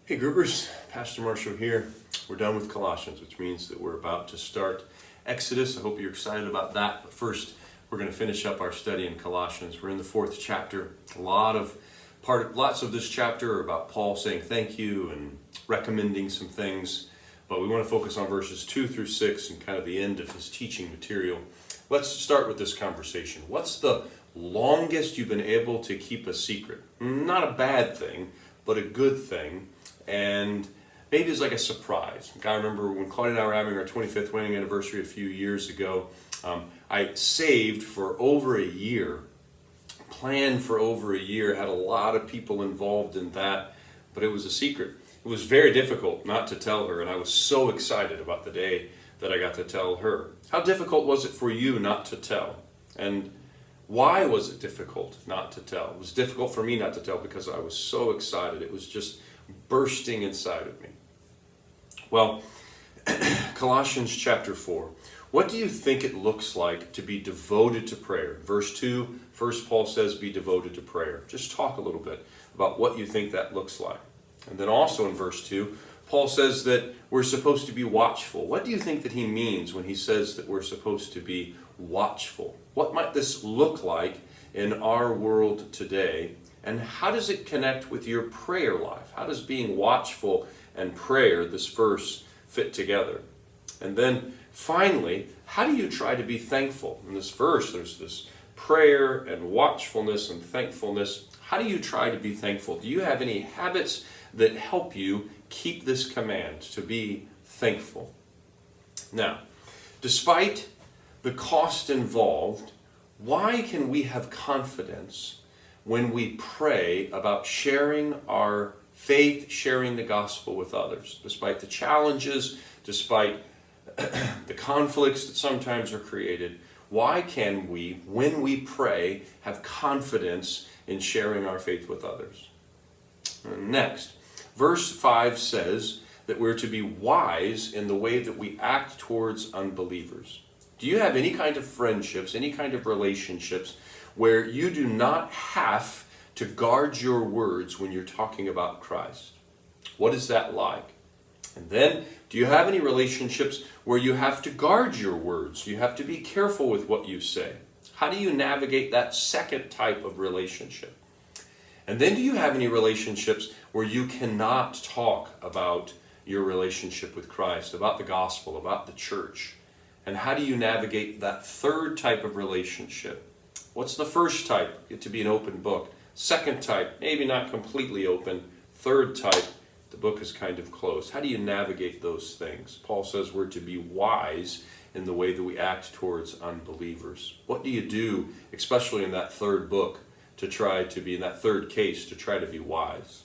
Hey groupers, Pastor Marshall here. We're done with Colossians, which means that we're about to start Exodus. I hope you're excited about that. But first, we're going to finish up our study in Colossians. We're in the 4th chapter. Lots of this chapter are about Paul saying thank you and recommending some things. But we want to focus on verses 2 through 6 and kind of the end of his teaching material. Let's start with this conversation. What's the longest you've been able to keep a secret? Not a bad thing, but a good thing. And maybe it's like a surprise. I remember when Claudia and I were having our 25th wedding anniversary a few years ago, I saved for over a year, planned for over a year, had a lot of people involved in that, but it was a secret. It was very difficult not to tell her, and I was so excited about the day that I got to tell her. How difficult was it for you not to tell? And why was it difficult not to tell? It was difficult for me not to tell because I was so excited. It was just bursting inside of me. Well, Colossians chapter 4. What do you think it looks like to be devoted to prayer? Verse 2, first Paul says be devoted to prayer. Just talk a little bit about what you think that looks like. And then also in verse 2, Paul says that we're supposed to be watchful. What do you think that he means when he says that we're supposed to be watchful? What might this look like in our world today? And how does it connect with your prayer life? How does being watchful and prayer, this verse, fit together? And then finally, how do you try to be thankful? In this verse, there's this prayer and watchfulness and thankfulness. How do you try to be thankful? Do you have any habits that help you keep this command to be thankful? Now, despite the cost involved, why can we have confidence when we pray about sharing our faith, sharing the gospel with others? Despite the challenges, despite the conflicts that sometimes are created, why can we, when we pray, have confidence in sharing our faith with others? Next, verse 5 says that we're to be wise in the way that we act towards unbelievers. Do you have any kind of friendships, any kind of relationships where you do not have to guard your words when you're talking about Christ? What is that like? And then, do you have any relationships where you have to guard your words? You have to be careful with what you say. How do you navigate that second type of relationship? And then, do you have any relationships where you cannot talk about your relationship with Christ, about the gospel, about the church? And how do you navigate that third type of relationship? What's the first type? Get to be an open book. Second type, maybe not completely open. Third type, the book is kind of closed. How do you navigate those things? Paul says we're to be wise in the way that we act towards unbelievers. What do you do, especially in that third book, to try to be in that third case, to try to be wise?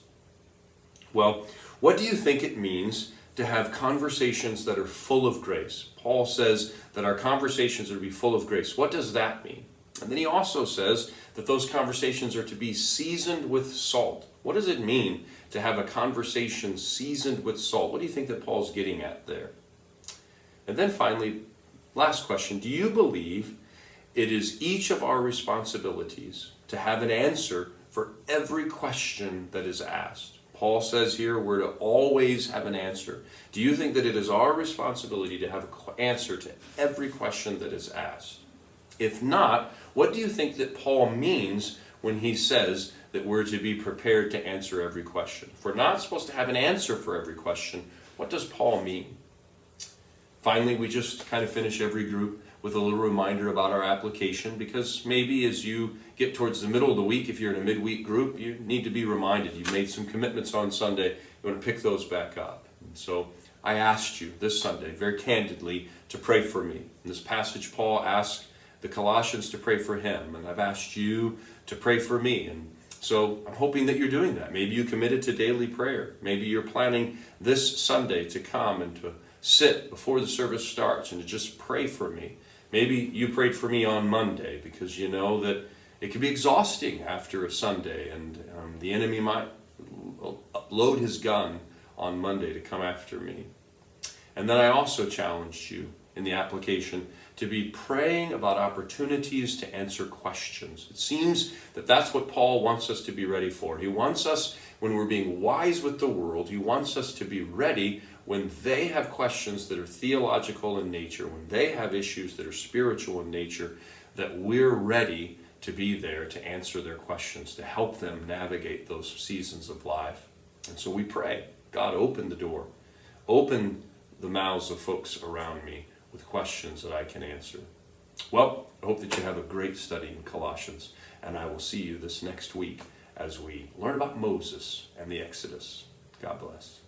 Well, what do you think it means to have conversations that are full of grace? Paul says that our conversations are to be full of grace. What does that mean? And then he also says that those conversations are to be seasoned with salt. What does it mean to have a conversation seasoned with salt? What do you think that Paul's getting at there? And then finally, last question, do you believe it is each of our responsibilities to have an answer for every question that is asked? Paul says here we're to always have an answer. Do you think that it is our responsibility to have an answer to every question that is asked? If not, what do you think that Paul means when he says that we're to be prepared to answer every question? If we're not supposed to have an answer for every question, what does Paul mean? Finally, we just kind of finish every group with a little reminder about our application, because maybe as you get towards the middle of the week, if you're in a midweek group, you need to be reminded. You've made some commitments on Sunday. You want to pick those back up. And so I asked you this Sunday, very candidly, to pray for me. In this passage, Paul asked the Colossians to pray for him, and I've asked you to pray for me. And so I'm hoping that you're doing that. Maybe you committed to daily prayer. Maybe you're planning this Sunday to come and to sit before the service starts and to just pray for me. Maybe you prayed for me on Monday because you know that it can be exhausting after a Sunday, and the enemy might load his gun on Monday to come after me. And then I also challenged you in the application to be praying about opportunities to answer questions. It seems that that's what Paul wants us to be ready for. He wants us, when we're being wise with the world, he wants us to be ready when they have questions that are theological in nature, when they have issues that are spiritual in nature, that we're ready to be there to answer their questions, to help them navigate those seasons of life. And so we pray, God, open the door. Open the mouths of folks around me with questions that I can answer. Well, I hope that you have a great study in Colossians, and I will see you this next week as we learn about Moses and the Exodus. God bless.